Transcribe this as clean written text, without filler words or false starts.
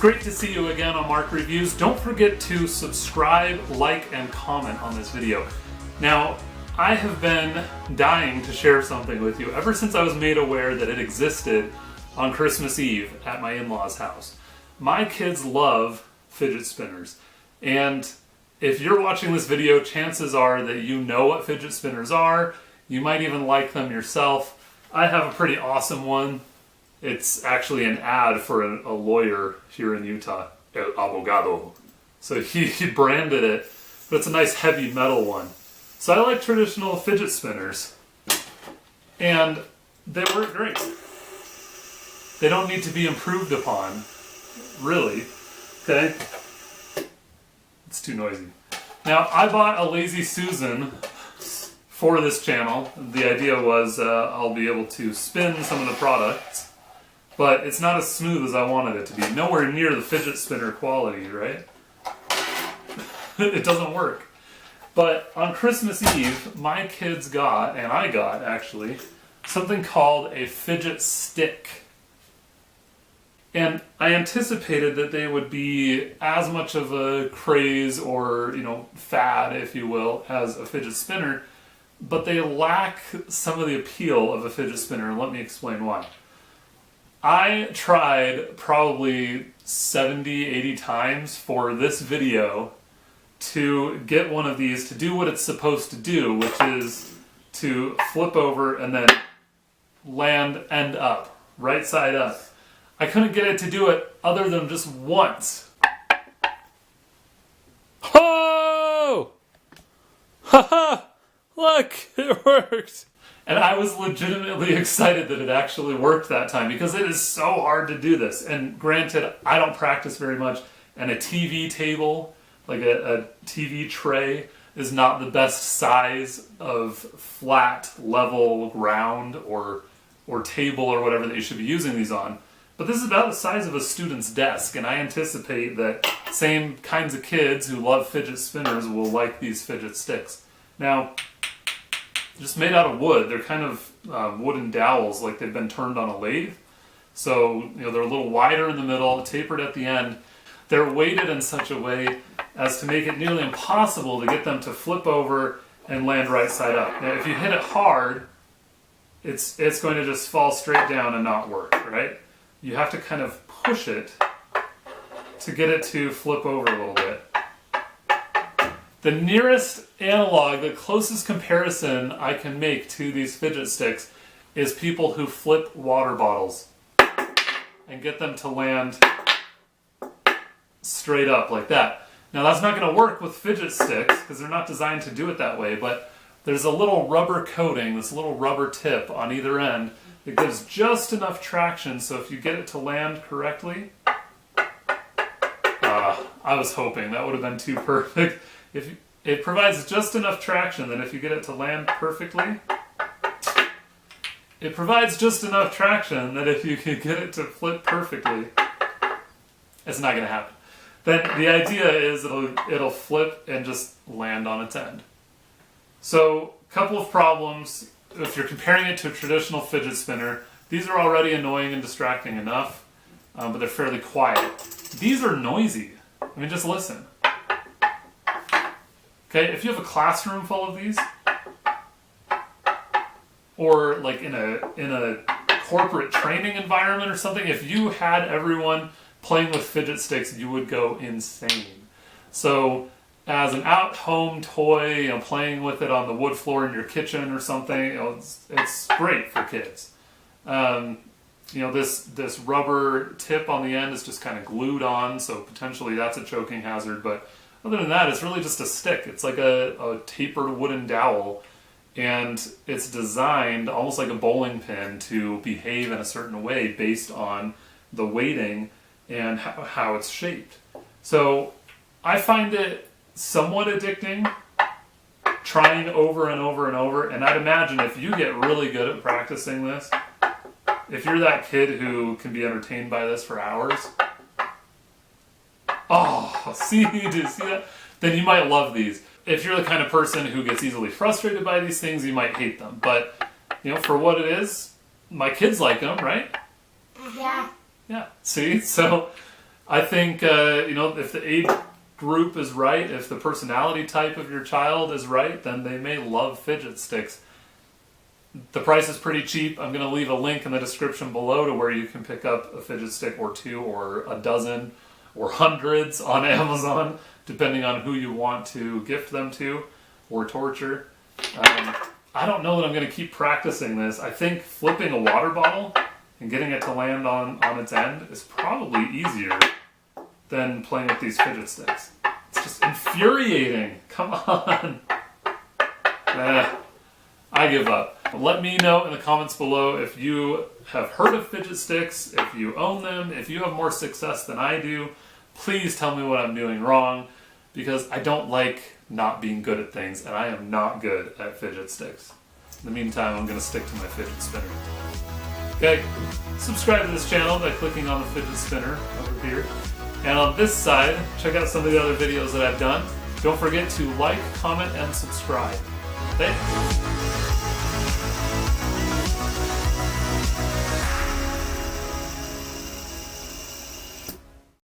great to see you again on Mark Reviews. Don't forget to subscribe, like, and comment on this video. Now, I have been dying to share something with you ever since I was made aware that it existed on Christmas Eve at my in-laws' house. My kids love fidget spinners, and if you're watching this video, chances are that you know what fidget spinners are. You might even like them yourself. I have a pretty awesome one. It's actually an ad for a lawyer here in Utah, El Abogado. So he branded it, but it's a nice heavy metal one. So I like traditional fidget spinners, and they work great. They don't need to be improved upon, really. Okay? It's too noisy. Now, I bought a Lazy Susan for this channel. The idea was I'll be able to spin some of the products, but it's not as smooth as I wanted it to be. Nowhere near the fidget spinner quality, right? It doesn't work. But on Christmas Eve, my kids got, and I got actually, something called a fidget stick. And I anticipated that they would be as much of a craze or, fad, if you will, as a fidget spinner, but they lack some of the appeal of a fidget spinner, and let me explain why. I tried probably 70, 80 times for this video to get one of these to do what it's supposed to do, which is to flip over and then land end up, right side up. I couldn't get it to do it other than just once. Oh! Haha! Look, it worked! And I was legitimately excited that it actually worked that time because it is so hard to do this. And granted, I don't practice very much, and a TV table, like a TV tray, is not the best size of flat, level ground or table or whatever that you should be using these on. But this is about the size of a student's desk, and I anticipate that same kinds of kids who love fidget spinners will like these fidget sticks. Now, just made out of wood. They're kind of wooden dowels, like they've been turned on a lathe. So, they're a little wider in the middle, tapered at the end. They're weighted in such a way as to make it nearly impossible to get them to flip over and land right side up. Now, if you hit it hard, it's going to just fall straight down and not work, right? You have to kind of push it to get it to flip over a little bit. The nearest analog, the closest comparison I can make to these fidget sticks is people who flip water bottles and get them to land straight up like that. Now that's not going to work with fidget sticks because they're not designed to do it that way, but there's a little rubber coating, this little rubber tip on either end. It gives just enough traction, so if you get it to land correctly, I was hoping that would have been too perfect. If it provides just enough traction that if you get it to land perfectly, it provides just enough traction that if you can get it to flip perfectly, it's not going to happen. Then the idea is it'll flip and just land on its end. So, a couple of problems. If you're comparing it to a traditional fidget spinner, these are already annoying and distracting enough, but they're fairly quiet. These are noisy. I mean, just listen. Okay, if you have a classroom full of these, or like in a corporate training environment or something, if you had everyone playing with fidget sticks, you would go insane. So, as an at-home toy, playing with it on the wood floor in your kitchen or something, it's great for kids. This rubber tip on the end is just kind of glued on, so potentially that's a choking hazard. But other than that, it's really just a stick. It's like a tapered wooden dowel, and it's designed almost like a bowling pin to behave in a certain way based on the weighting and how it's shaped. So I find it somewhat addicting, trying over and over and over, and I'd imagine if you get really good at practicing this, if you're that kid who can be entertained by this for hours, do you see that? Then you might love these. If you're the kind of person who gets easily frustrated by these things, you might hate them. But, for what it is, my kids like them, right? Yeah. Yeah, see? So I think, if the age group is right, if the personality type of your child is right, then they may love fidget sticks. The price is pretty cheap. I'm going to leave a link in the description below to where you can pick up a fidget stick or two or a dozen or hundreds on Amazon, depending on who you want to gift them to or torture. I don't know that I'm going to keep practicing this. I think flipping a water bottle and getting it to land on its end is probably easier than playing with these fidget sticks. It's just infuriating. Come on. I give up. Let me know in the comments below if you have heard of fidget sticks, if you own them, if you have more success than I do. Please tell me what I'm doing wrong, because I don't like not being good at things, and I am not good at fidget sticks. In the meantime, I'm going to stick to my fidget spinner. Okay, subscribe to this channel by clicking on the fidget spinner over here. And on this side, check out some of the other videos that I've done. Don't forget to like, comment, and subscribe. Thanks.